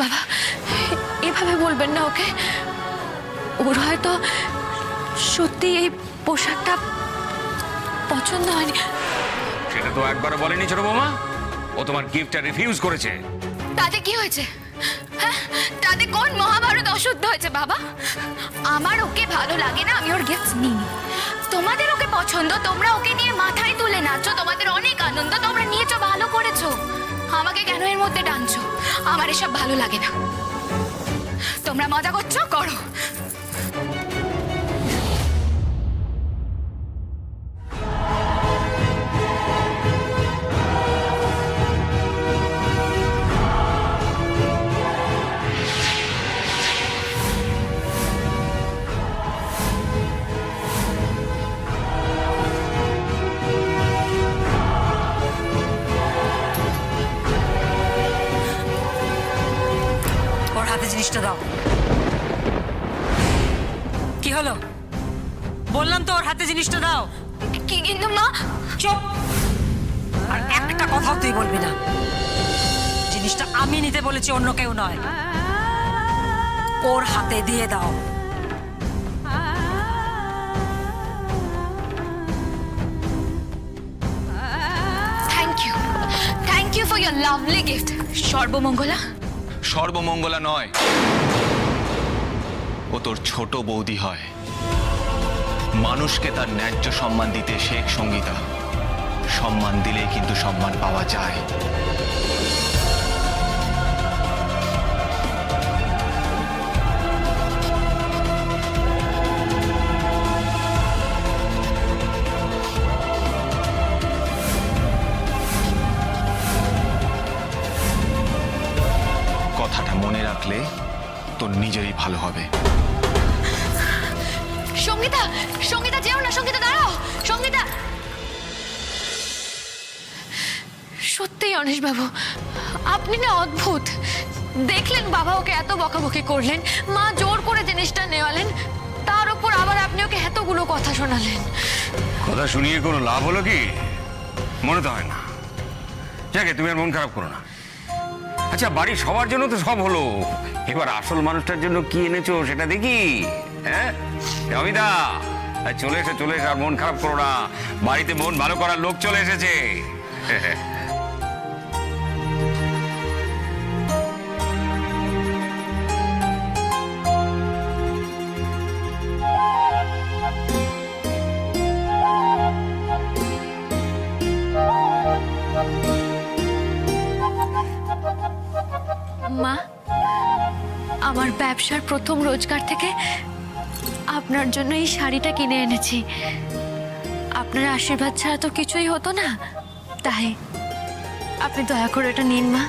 বাবা, এভাবে বলবেন না ওকে। ওর হয়তো সত্যি এই পোশাকটা পছন্দ হয়নি। সেটা তো একবারও বলেনি ছোট বৌমা। ও তোমার গিফটটা রিফিউজ করেছে। তাতে কি হয়েছে? হ্যাঁ, তাতে কোন মহাভারত অশুদ্ধ হয়েছে বাবা? আমার ওকে ভালো লাগে না, আমি ওর গিফট নিই। তোমাদের ওকে পছন্দ, তোমরা ওকে নিয়ে মাথায় তুলে নাচো, তোমাদের অনেক আনন্দ, তোমরা নিয়েছো, ভালো করেছো। আমাকে কেন এর মধ্যে টানছো? আমার এসব ভালো লাগে না। তোমরা মজা করছো, করো। জিনিসটা দাও। কি হলো? বললাম তো ওর হাতে জিনিসটা দাও। কি কিন্তু মা? চুপ! আর একটা কথাও তুই বলবি না। জিনিসটা আমি নিতে বলেছি, অন্য কেউ নয়। ওর হাতে দিয়ে দাও। Thank you for your lovely gift Sarbamangala. Sarbamangala নয়, ও তোর ছোট বৌদি হয়। মানুষকে তার ন্যায্য সম্মান দিতে শেখ সঙ্গীতা। সম্মান দিলেই কিন্তু সম্মান পাওয়া যায়। কথাটা মনে রাখলে তোর নিজেরই ভালো হবে। সঙ্গীতা, সঙ্গীতা যেও না, সঙ্গীতা দাঁড়াও, সঙ্গীতা। সত্যিই অনিশ বাবু, আপনি না অদ্ভুত। দেখলেন বাবা ওকে এত বকাবকি করলেন, মা জোর করে জিনিসটা নেওয়ালেন, তার উপর আবার আপনি ওকে এতগুলো কথা শোনালেন। কথা শুনিয়ে কোনো লাভ হলো কি? মনে তো হয় না। যাকে তুমি আর মন খারাপ করো না। আচ্ছা, বাড়ির সবার জন্য তো সব হলো, এবার আসল মানুষটার জন্য কি এনেছো সেটা দেখি। হ্যাঁ অমিতা, চলে এসে আর মন খারাপ করো না। বাড়িতে মন ভালো করার লোক চলে এসেছে। মা, আমার ব্যবসার প্রথম রোজগার থেকে আপনার জন্য এই শাড়িটা কিনে এনেছি। আপনার আশীর্বাদ ছাড়া তো কিছুই হতো না, তাই আপনি দয়া করে এটা নিন মা।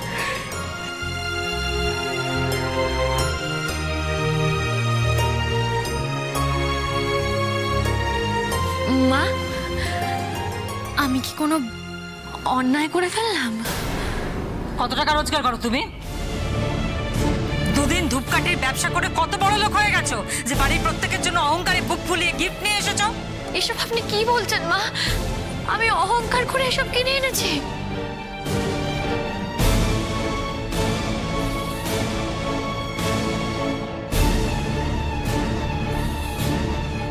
মা, আমি কি কোনো অন্যায় করে ফেললাম? কত টাকা রোজগার করো তুমি? দুদিন ধূপকাঠির ব্যবসা করে কত বড় লোক হয়ে গেছো যে বাড়ির প্রত্যেকের জন্য অহংকারে বুক ফুলিয়ে গিফট নিয়ে এসেছো? এসব আপনি কি বলছেন মা? আমি অহংকার করে এসব কিনে এনেছি?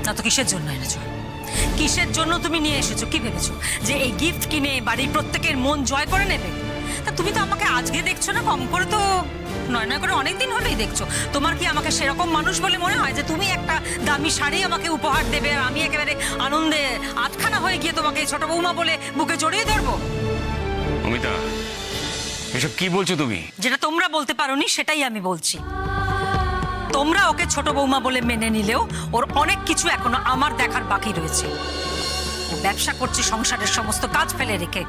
না তো কিসের জন্য এনেছো? কিসের জন্য তুমি নিয়ে এসেছো? কি ভেবেছো যে এই গিফট কিনে বাড়ির প্রত্যেকের মন জয় করে নেবে? তা তুমি তো আমাকে আজকে দেখছো না, কম করে তো নয় নয় করে অনেকদিন হলেই দেখছো। তোমার কি আমাকে সেরকম মানুষ বলে মনে হয় যে তুমি একটা দামি শাড়ি আমাকে উপহার দেবে আর আমি একেবারে আনন্দে আটখানা হয়ে গিয়ে তোমাকে ছোট বৌমা বলে বুকে জড়িয়ে ধরবো? অমিতা, এসব কি বলছো তুমি? যেটা তোমরা বলতে পারোনি সেটাই আমি বলছি। তোমরা ওকে ছোট বৌমা বলে মেনে নিলেও ওর অনেক কিছু এখনো আমার দেখার বাকি রয়েছে। ও ব্যবসা করছে সংসারের সমস্ত কাজ ফেলে রেখে।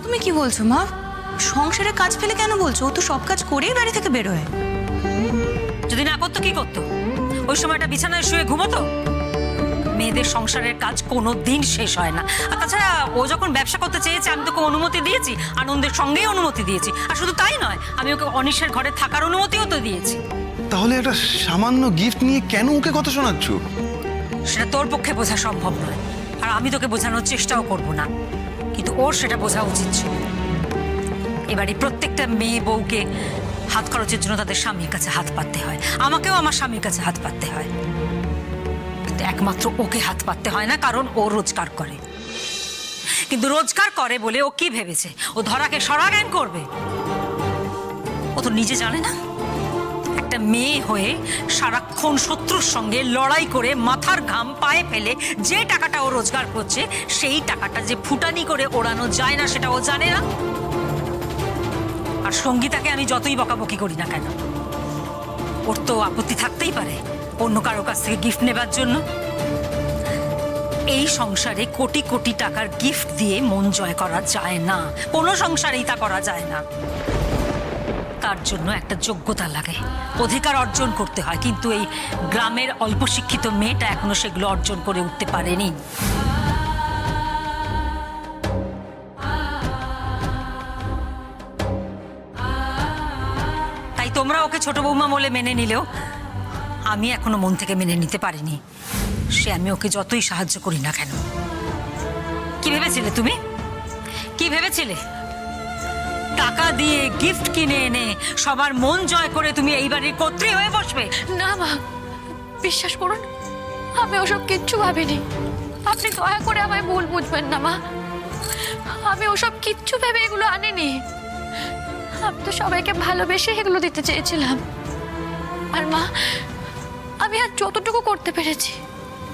তুমি কি বলছো মা? সংসারের কাজ ফেলে কেন বলছো? ও তো সব কাজ করেই বাড়ি থেকে বেরোয়। যদি না করতো কি করতো? ওই সময়টা বিছানায় শুয়ে ঘুমোতো? মেয়েদের সংসারের কাজ কোনো দিন শেষ হয় না। আর তাছাড়া ও যখন ব্যবসা করতে চেয়েছে আমি তোকে অনুমতি দিয়েছি, আনন্দের সঙ্গেই অনুমতি দিয়েছি। আর শুধু তাই নয়, আমি ওকে অনিশের ঘরে থাকার অনুমতিও তো দিয়েছি। তাহলে একটা সামান্য গিফট নিয়ে কেন ওকে কথা শোনাচ্ছ? সেটা তোর পক্ষে বোঝা সম্ভব নয়, আর আমি তোকে বোঝানোর চেষ্টাও করব না, কিন্তু ওর সেটা বোঝা উচিত ছিল। এবারে প্রত্যেকটা মেয়ে বউকে হাত খরচের জন্য তাদের স্বামীর কাছে হাত পাততে হয়, আমাকেও আমার স্বামীর কাছে হাত পাততে হয়, কিন্তু একমাত্র ওকে হাত পাততে হয় না, কারণ ও রোজগার করে। কিন্তু রোজগার করে বলে ও কি ভেবেছে ও ধরাকে সরাজ্ঞান করবে? ও তো নিজে জানে না একটা মেয়ে হয়ে সারাক্ষণ শত্রুর সঙ্গে লড়াই করে মাথার ঘাম পায়ে ফেলে যে টাকাটা ও রোজগার করছে সেই টাকাটা যে ফুটানি করে ওড়ানো যায় না সেটা ও জানে না। আর সঙ্গীতাকে আমি যতই বকাবকি করি না কেন, ওর তো আপত্তি থাকতেই পারে অন্য কারো কাছ থেকে গিফট নেবার জন্য। এই সংসারে কোটি কোটি টাকার গিফট দিয়ে মন জয় করা যায় না, কোনো সংসারেই তা করা যায় না। তার জন্য একটা যোগ্যতা লাগে, অধিকার অর্জন করতে হয়, কিন্তু এই গ্রামের অল্প শিক্ষিত মেয়েটা এখনো সেগুলো অর্জন করে উঠতে পারেনি। তাই তোমরা ওকে ছোট বৌমা বলে মেনে নিলেও আমি এখনো মন থেকে মেনে নিতে পারিনি। সে আমি ওকে যতই সাহায্য করি না কেন। কি ভেবেছিলে তুমি? কি ভেবেছিলে টাকা দিয়ে গিফট কিনে এনে সবার মন জয় করে তুমি এই বাড়ির কর্ত্রী হয়ে বসবে? না মা, বিশ্বাস করুন, আমি ওসব কিচ্ছু ভাবিনি। আপনি দয়া করে আমায় ভুল বুঝবেন না মা, আমি ওসব কিচ্ছু ভেবে এগুলো আনিনি। আমি তো সবাইকে ভালোবেসে এগুলো দিতে চেয়েছিলাম। আর মা, আমি আর যতটুকু করতে পেরেছি,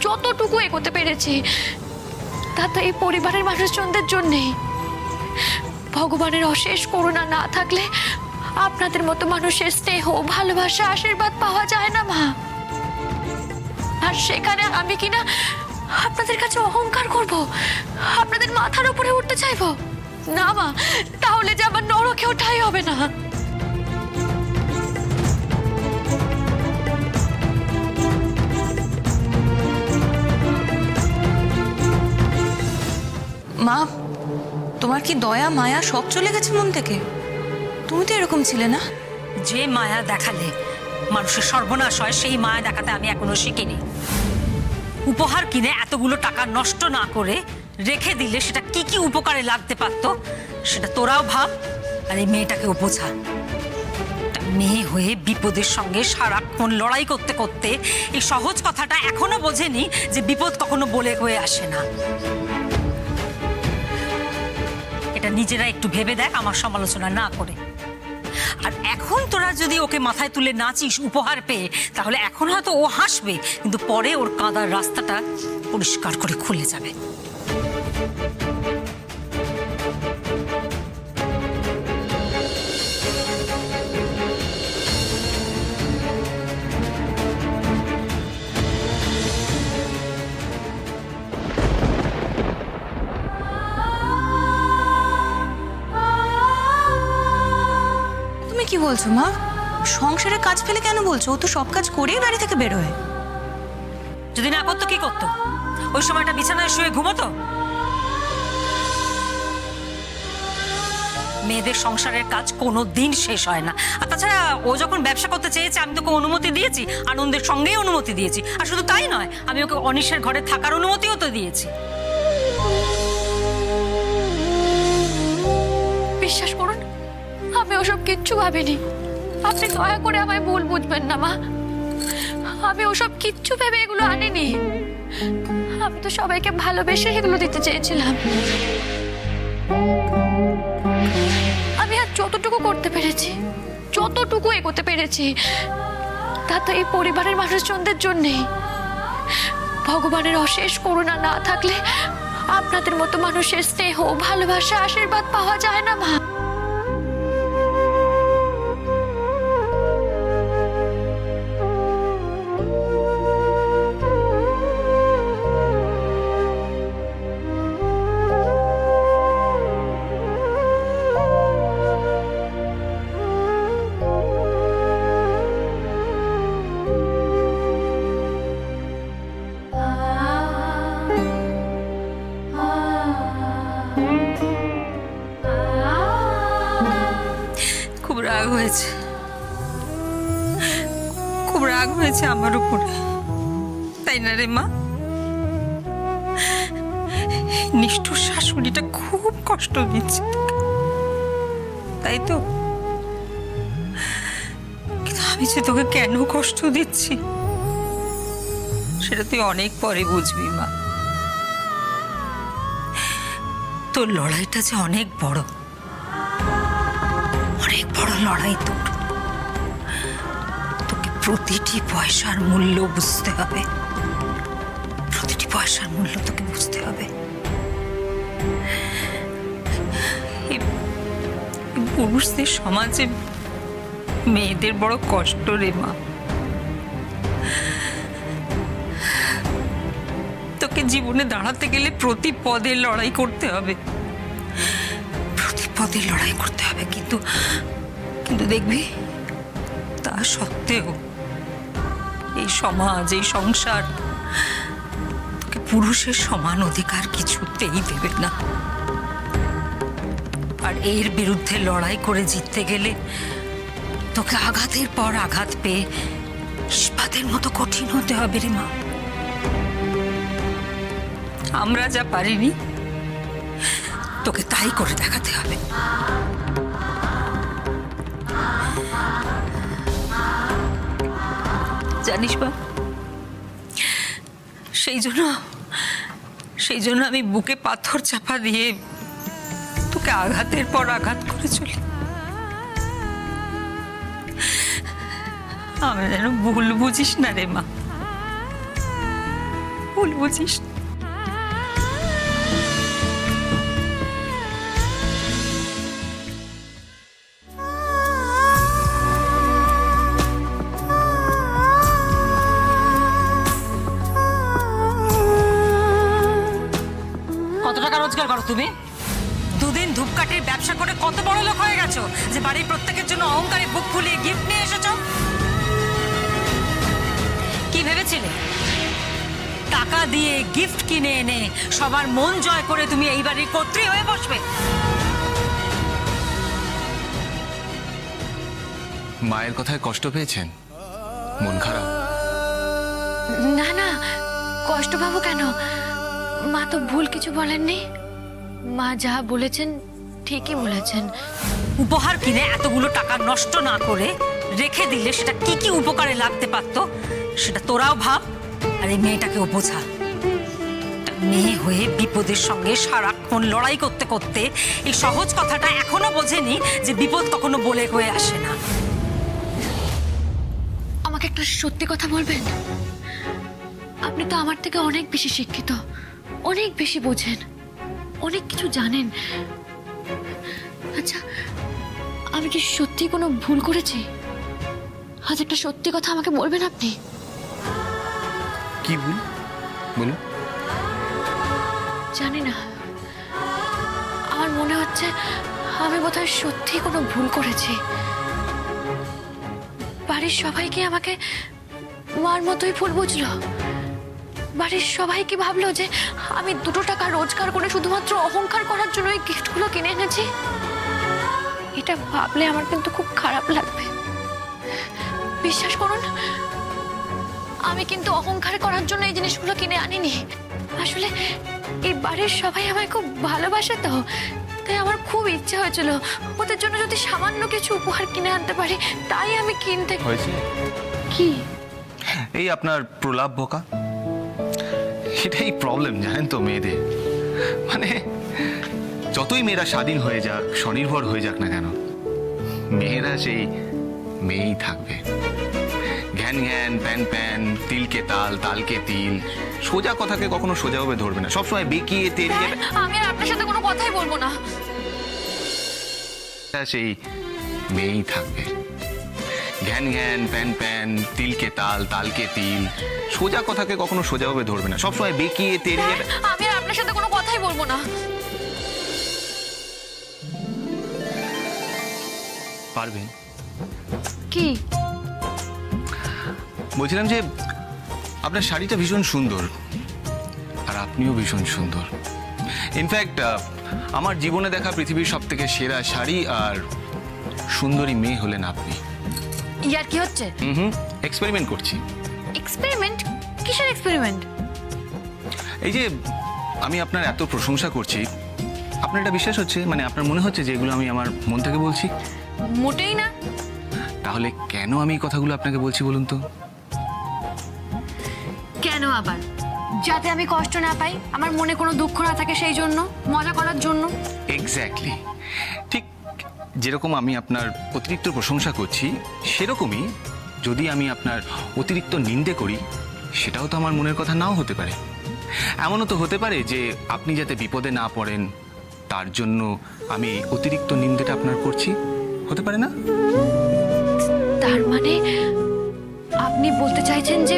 যতটুকু এগোতে পেরেছি, তা তো এই পরিবারের মানুষজনদের জন্যেই। ভগবানের অশেষ করুণা না থাকলে আপনাদের মতো মানুষের স্নেহ, ভালোবাসা, আশীর্বাদ পাওয়া যায় না মা। আর সেখানে আমি কিনা আপনাদের কাছে অহংকার করব, আপনাদের মাথার উপরে উঠতে চাইবো? না মা, তাহলে যে আমার নরকে ওঠাই হবে না। মা, তোমার কি দয়া মায়া সব চলে গেছে মন থেকে? তুমি তো এরকম ছিলে না। যে মায়া দেখালে মানুষের সর্বনাশ হয় সেই মায়া দেখাতে আমি এখনো শিখিনি। উপহার কিনে এতগুলো টাকা নষ্ট না করে রেখে দিলে সেটা কি কি উপকারে লাগতে পারতো সেটা তোরাও ভাব, আর এই মেয়েটাকেও বোঝা। একটা মেয়ে হয়ে বিপদের সঙ্গে সারাক্ষণ লড়াই করতে করতে এই সহজ কথাটা এখনো বোঝেনি যে বিপদ কখনো বলে হয়ে আসে না। এটা নিজেরা একটু ভেবে দেখ, আমার সমালোচনা না করে। আর এখন তোরা যদি ওকে মাথায় তুলে নাচিস উপহার পেয়ে, তাহলে এখন হয়তো ও হাসবে, কিন্তু পরে ওর কাঁদার রাস্তাটা পরিষ্কার করে খুলে যাবে। তুমি কি বলছো মা? সংসারের কাজ ফেলে কেন বলছো? ও তো সব কাজ করেই বাড়ি থেকে বেরোয়। যদি না করতো কি করতো? ওই সময়টা বিছানায় শুয়ে ঘুমোতো? মেয়েদের সংসারের কাজ কোনো দিন শেষ হয় না। আর তাছাড়া ও যখন ব্যবসা করতে চেয়েছে আমি তোকে অনুমতি দিয়েছি, আনন্দের সঙ্গেই অনুমতি দিয়েছি। আর শুধু তাই নয়, আমি ওকে অনিশের ঘরে থাকার অনুমতিও তো দিয়েছি। বিশ্বাস করুন, আমি ওসব কিচ্ছু ভাবিনি। আপনি দয়া করে আমায় ভুল বুঝবেন না মা, আমি ওসব কিচ্ছু ভেবে এগুলো আনিনি। আমি তো সবাইকে ভালোবেসে এগুলো দিতে চেয়েছিলাম। আমি আর যতটুকু করতে পেরেছি, যতটুকু এগোতে পেরেছি, তা তো এই পরিবারের মানুষজনদের জন্যেই। ভগবানের অশেষ করুণা না থাকলে আপনাদের মতো মানুষের স্নেহ, ভালোবাসা, আশীর্বাদ পাওয়া যায় না মা। খুব রাগ হয়েছে, খুব রাগ হয়েছে আমার উপরে, তাই না রে মা? নিষ্ঠুর শাশুড়িটা খুব কষ্ট দিচ্ছে, তাই তো? আমি যে তোকে কেন কষ্ট দিচ্ছি সেটা তুই অনেক পরে বুঝবি মা। তোর লড়াইটা যে অনেক বড় লড়াই তোর। তোকে প্রতিটি পয়সার মূল্য বুঝতে হবে, প্রতিটি পয়সার মূল্য তোকে বুঝতে হবে। এই পুরুষদের সমাজে মেয়েদের বড় কষ্ট রে মা। তোকে জীবনে দাঁড়াতে গেলে প্রতি পদে লড়াই করতে হবে, প্রতি পদে লড়াই করতে হবে। কিন্তু দেখবি তা সত্ত্বেও এই সমাজ, এই সংসার তোকে পুরুষের সমান অধিকার কিছুতেই দেবে না। আর এর বিরুদ্ধে লড়াই করে জিততে গেলে তোকে আঘাতের পর আঘাত পেয়ে ইস্পাতের মতো কঠিন হতে হবে রে মা। আমরা যা পারিনি তোকে তাই করে দেখাতে হবে। জানিস বা, সেই জন্য আমি বুকে পাথর চাপা দিয়ে তোকে আঘাতের পর আঘাত করে চলি। আমি যেন ভুল বুঝিস না রে মা, ভুল বুঝিস না। কত টাকা রোজগার করো তুমি? দুদিন ধূপকাঠির ব্যবসা করে কত বড় লোক হয়ে গেছো যে বাড়ির প্রত্যেকের জন্য অহংকারে বুক ফুলিয়ে গিফট নিয়ে এসেছো? কি ভেবেছিলে টাকা দিয়ে গিফট কিনে এনে সবার মন জয় করে তুমি এই বাড়ির কর্ত্রী হয়ে বসবে? মায়ের কথায় কষ্ট পেয়েছেন? মন খারাপ? না না, কষ্ট পাবো কেন? মা তো ভুল কিছু বলেননি। মা যা বলেছেন ঠিকই বলেছেন। উপহার কিনে এতগুলো টাকা নষ্ট না করে রেখে দিলে সেটা কি কি উপকারে লাগতে পারতো সেটা তোরাও ভাব, আর এই মেয়েটাকেও বোঝা। একটা মেয়ে হয়ে বিপদের সঙ্গে সারাক্ষণ লড়াই করতে করতে এই সহজ কথাটা এখনো বোঝেনি যে বিপদ কখনো বলে হয়ে আসে না। আমাকে একটা সত্যি কথা বলবেন? আপনি তো আমার থেকে অনেক বেশি শিক্ষিত, অনেক বেশি বোঝেন, অনেক কিছু জানেন। আচ্ছা, আমি কি সত্যি কোনো ভুল করেছি? আজ একটা সত্যি কথা আমাকে বলবেন আপনি? কি ভুল বলুন? জানি না, আমার মনে হচ্ছে আমি বোধহয় সত্যি কোনো ভুল করেছি। বাড়ির সবাই কি আমাকে মার মতোই ভুল বুঝলো? বাড়ির সবাই কি ভাবলো যে আমি 2 টাকা রোজগার করে শুধুমাত্র অহংকার করার জন্য এই গিফটগুলো কিনে এনেছি? এটা ভাবলে আমার কিন্তু খুব খারাপ লাগবে। বিশ্বাস করুন, আমি কিন্তু অহংকার করার জন্য এই জিনিসগুলো কিনে আনিনি। আসলে এই বাড়ির সবাই আমায় খুব ভালোবাসে, তো তাই আমার খুব ইচ্ছে হয়েছিল ওদের জন্য যদি সামান্য কিছু উপহার কিনে আনতে পারি, তাই আমি কিনতে। হয়েছে কি? এই আপনার প্রলাপ বোকা, এটাই প্রবলেম জানেন তো মেয়েদের। মানে যতই মেয়েরা স্বাধীন হয়ে যাক, স্বনির্ভর হয়ে যাক না কেন, মেয়েরা সেই মেয়েই থাকবে। ঘ্যান ঘ্যান, প্যান প্যান, তিলকে তাল, তালকে তিল, সোজা কথাকে কখনো সোজাভাবে ধরবে না, সবসময় বেঁকিয়ে তেড়িয়ে আমি আর আপনার সাথে কোনো কথাই বলবো না। সেই মেয়েই থাকবে। ঘ্যান ঘ্যান, প্যান প্যান, তিলকে তাল, তালকে তিল, সোজা কথাকে কখনো সোজাভাবে ধরবে না, সবসময় বেঁকিয়ে তেড়িয়ে। আমি আর আপনার সাথে কোনো কথাই বলবো না। পারবেন? কি? বলছিলাম যে আপনার শাড়িটা ভীষণ সুন্দর, আর আপনিও ভীষণ সুন্দর। ইনফ্যাক্ট আমার জীবনে দেখা পৃথিবীর সব থেকে সেরা শাড়ি আর সুন্দরী মেয়ে হলেন আপনি। ইয়ার কি হচ্ছে? এক্সপেরিমেন্ট করছি। এক্সপেরিমেন্ট? কিসের এক্সপেরিমেন্ট? এই যে আমি আপনার এত প্রশংসা করছি, আপনার এটা বিশ্বাস হচ্ছে? মানে আপনার মনে হচ্ছে যে এগুলো আমি আমার মন থেকে বলছি? মোটেই না। তাহলে কেন আমি এই কথাগুলো আপনাকে বলছি বলুন তো? কেন আবার? যাতে আমি কষ্ট না পাই, আমার মনে কোনো দুঃখ না থাকে, সেই জন্য, মজা করার জন্য। এক্স্যাক্টলি, ঠিক যেরকম আমি আপনার অতিরিক্ত প্রশংসা করছি, সেরকমই যদি আমি আপনার অতিরিক্ত নিন্দে করি, সেটাও তো আমার মনের কথা নাও হতে পারে। এমনও তো হতে পারে যে আপনি যাতে বিপদে না পড়েন তার জন্য আমি অতিরিক্ত নিন্দেটা আপনার করছি, হতে পারে না? তার মানে আপনি বলতে চাইছেন যে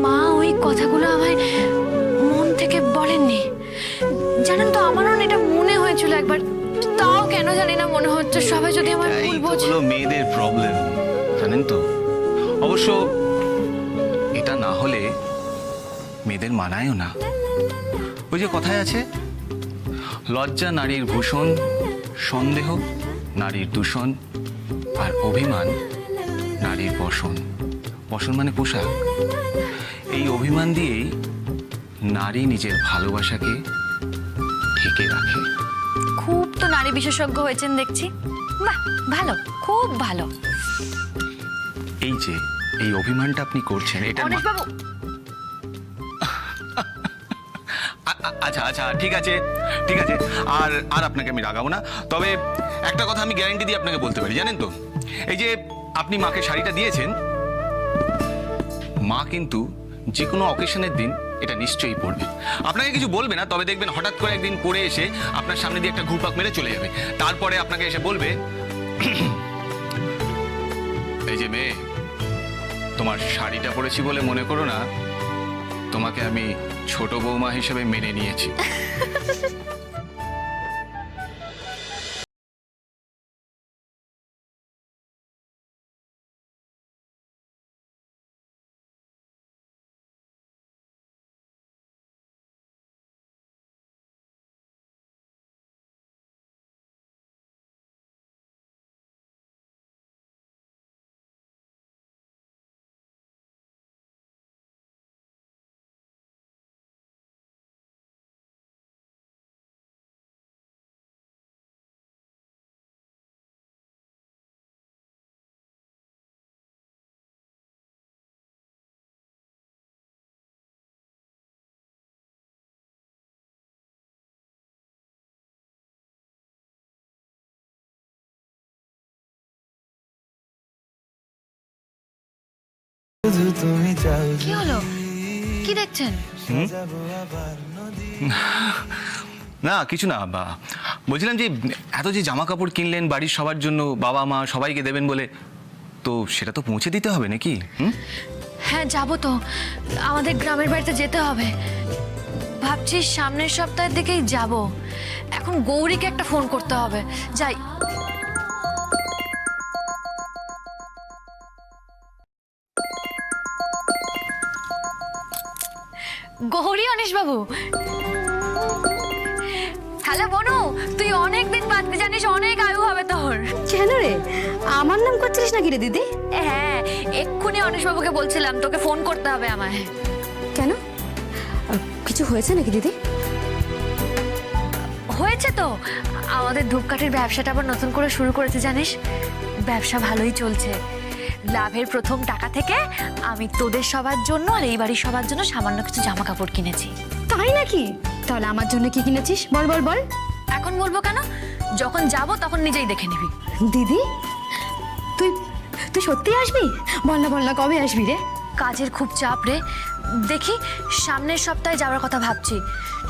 মা ওই কথাগুলো আমায় মন থেকে বলেননি? জানেন তো, আমারও না এটা মনে হয়েছিল একবার, তাও কেন জানি না মনে হচ্ছে সবাই যদি আমার এই ভুল তো বোঝে। হলো মেয়েদের প্রবলেম, জানেন তো। অবশ্য এটা না হলে মেয়েদের মানায়ও না। ওই যে কথায় আছে, লজ্জা নারীর ভূষণ, সন্দেহ নারীর দূষণ, আর অভিমান নারীর বসন। বসন মানে পোশাক। এই অভিমান দিয়েই নারী নিজের ভালোবাসাকে ঢেকে রাখে। খুব তো নারী বিশেষজ্ঞ হয়েছেন দেখছি। বাহ, ভালো, খুব ভালো। এই যে এই অভিমানটা আপনি করছেন, এটা অনিশবাবু, আচ্ছা আচ্ছা, ঠিক আছে ঠিক আছে, আর আর আপনাকে আমি রাগাবো না। তবে একটা কথা আমি গ্যারান্টি দিয়ে আপনাকে বলতে পারি, জানেন তো, এই যে আপনি মাকে শাড়িটা দিয়েছেন, মা কিন্তু যে কোনো অকেশনের দিন এটা নিশ্চয়ই পরবে। আপনাকে কিছু বলবে না, তবে দেখবেন হঠাৎ করে একদিন পরে এসে আপনার সামনে দিয়ে একটা ঘুরপাক মেরে চলে যাবে। তারপরে আপনাকে এসে বলবে, এই যে মেয়ে, তোমার শাড়িটা পরেছি বলে মনে করো না তোমাকে আমি ছোট বৌমা হিসেবে মেনে নিয়েছি। কি হলো? কি দেখছেন? না কিছু না, বলছিলাম যে এত যে জামা কাপড় কিনলেন বাড়ির সবার জন্য, বাবা মা সবাইকে দেবেন বলে, তো সেটা তো পৌঁছে দিতে হবে নাকি? হ্যাঁ, যাবো তো, আমাদের গ্রামের বাড়িতে যেতে হবে। ভাবছি সামনের সপ্তাহের দিকেই যাব। এখন গৌরীকে একটা ফোন করতে হবে, যাই। গৌরী, অনিশবাবু। হ্যালো বনু, তুই অনেক দিন বাদতে জানিস, অনেক আয়ু হবে তোর। কেন রে, আমার নাম করছিস নাকি রে দিদি? হ্যাঁ, এক্ষুনি অনিশবাবুকে বলছিলাম তোকে ফোন করতে হবে আমায়। কেন, কিছু হয়েছে নাকি দিদি? হয়েছে তো, আমাদের ধূপকাঠির ব্যবসাটা আবার নতুন করে শুরু করেছে জানিস। ব্যবসা ভালোই চলছে। লাভের প্রথম টাকা থেকে আমি তোদের সবার জন্য আর এই বাড়ির সবার জন্য সামান্য কিছু জামা কাপড় কিনেছি। তাই নাকি? তাহলে আমার জন্য কি কিনেছিস বল বল বল। এখন বলবো কেন, যখন যাব তখন নিজেই দেখে নিবি। দিদি, তুই তুই সত্যি আসবি? বল না কবে আসবি রে? কাজের খুব চাপ রে, দেখি সামনের সপ্তাহে যাওয়ার কথা ভাবছি।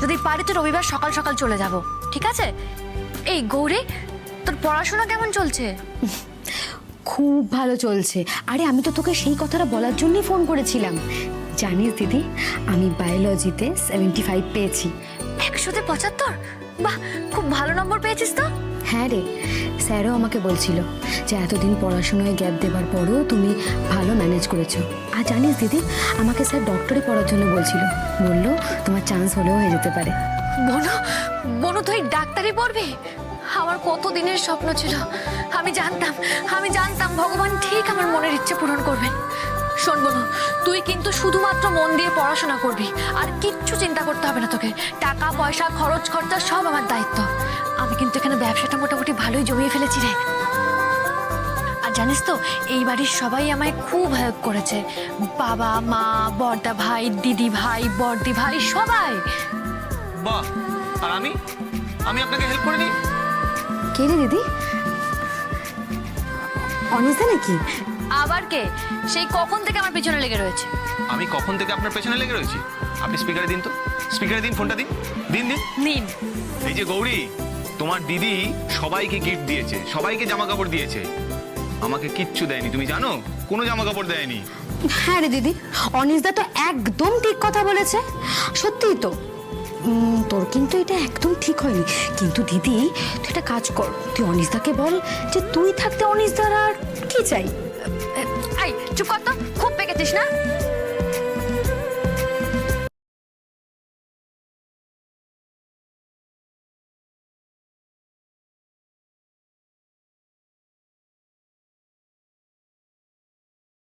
যদি পারি তো রবিবার সকাল সকাল চলে যাব, ঠিক আছে? এই গৌরী, তোর পড়াশোনা কেমন চলছে? খুব ভালো চলছে। আরে আমি তো তোকে সেই কথাটা বলার জন্যই ফোন করেছিলাম। জানিস দিদি, আমি বায়োলজিতে 75 পেয়েছি। 100-তে 75? বাহ, খুব ভালো নম্বর পেয়েছিস তো। হ্যাঁ রে, স্যারও আমাকে বলছিল যে এতদিন পড়াশোনায় গ্যাপ দেবার পরেও তুমি ভালো ম্যানেজ করেছো। আর জানিস দিদি, আমাকে স্যার ডক্টরি পড়ার জন্য বলছিল, বললো তোমার চান্স হলেও হয়ে যেতে পারে। বনু, বনু তুই ডাক্তারি পড়বি? আমার কত দিনের স্বপ্ন ছিল। আমি জানতাম ভগবান ঠিক আমার মনের ইচ্ছে পূরণ করবেন। শোন বনু, তুই কিন্তু শুধুমাত্র মন দিয়ে পড়াশোনা করবি, আর কিচ্ছু চিন্তা করতে হবে না তোকে। টাকা পয়সা খরচ খরচা সব আমার দায়িত্ব। আমি কিন্তু এখানে ব্যবসাটা মোটামুটি ভালোই জমিয়ে ফেলেছি রে। আর জানিস তো এই বাড়ির সবাই আমায় খুব হেল্প করেছে, বাবা মা বড়দা ভাই দিদি ভাই বড়দি ভাই সবাই। বাহ, আর আমি আমি আপনাকে হেল্প করে দিই। কে রে দিদি? অনিসা নাকি? আবার কে? সেই কখন থেকে আমার পিছনে লেগে রয়েছে। আমি কখন থেকে আপনার পেছনে লেগে রয়েছি? আপনি স্পিকারে দিন তো, স্পিকারে দিন, ফোনটা দিন, দিন দিন। নিন। এই যে গৌরী, তোমার দিদি সবাইকে গিফট দিয়েছে, সবাইকে জামা কাপড় দিয়েছে, আমাকে কিচ্ছু দেয়নি, তুমি জানো? কোনো জামা কাপড় দেয়নি। হ্যাঁ রে দিদি, অনিসদা তো একদম ঠিক কথা বলেছে। সত্যিই তো। তোর কিন্তু এটা একদম ঠিক হয়নি। কিন্তু দিদি, তুই একটা কাজ কর, তুই অনিসদাকে বল যে তুই থাকতে অনিসদার আর কি চাই। এই চুপ কর তো, খুব পেকেছিস না?